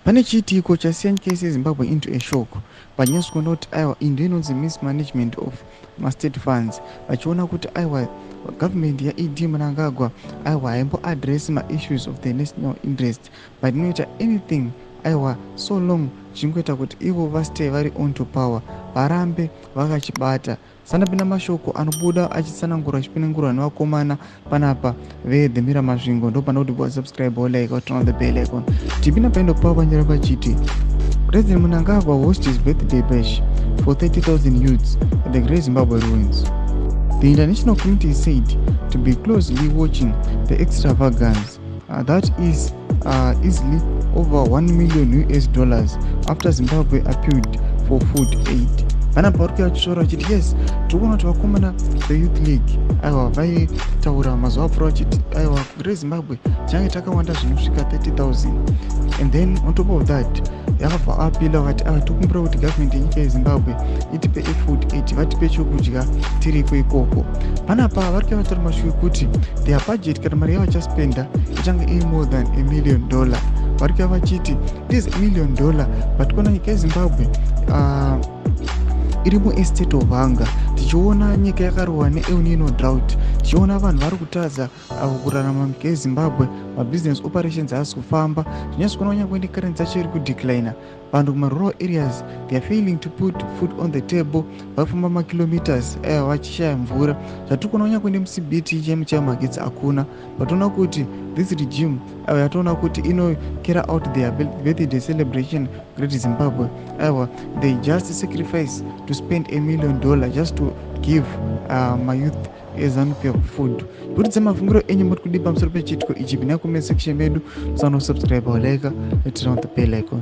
Pane chiitiko chasiya nyika yese yeZimbabwe into a shock panyaya kuona kuti aiwa into inonzi mismanagement of mastate funds, vachiona kuti aiwa government yaED Mnangagwa aiwa haimboadresi maissues of the national interest but inoita anything aiwa so long chingoita kuti ivo vastay vari on to power, varambe vakachibata. Sanapinda mashoko anobuda achitsanangura achipiningurwa nevakomana panapa veThe Mirror Masvingo, ndo pana kuti subscribe or like or turn on the bell icon. Tipinda paendo pavo panyara pachiti President Mnangagwa host his birthday bash for 30,000 youths at the Great Zimbabwe ruins. The international community said to be closely watching the extravagance that is easily over $1 million after Zimbabwe appealed for food aid. Panapa vari kutaura vachiti yes, tikuona kuti vakomana veYouth League aiwa vaitaura mazuva apfuura vachiti aiwa Great Zimbabwe tinenge takawanda zvinosvika 30,000 and then on top of that yakabva apila vakati tikumbira kuti government yenyika yeZimbabwe itipe food aid, vatipe chokudya tiriko ikoko. Panapa vari kuvataura mashuvi kuti their budget kana mari yavachaspenda ichange iri more than $1 million. Vari kuva vachiti it is $1 million but kuona nyika yeZimbabwe iri muestate of hunger, tichiona nyika yakarohwa neEl Nino drought, tichiona vanhu vari kutadza kurarama munyika yeZimbabwe, mabusiness operations haasi kufamba, tinyatso kuona kunyange necurrency yacho iri kudeclina. Vanhu kumarural areas they are failing to put food on the table, vakufamba makilometers vachishaya mvura. Zvatiri kuona kunyange nemuCBT chaimu magetsi hakuna, vatoona kuti this regime yatoona kuti carry out their birthday celebration Great Zimbabwe, they just sacrifice to spend $1 million just to give my youth eZANU-PF food. Kuti dzamafungiro enyu muri kudi pamusoro pechitiko ichi, pinda comment section medu, subscribe or like, turn on the bell icon.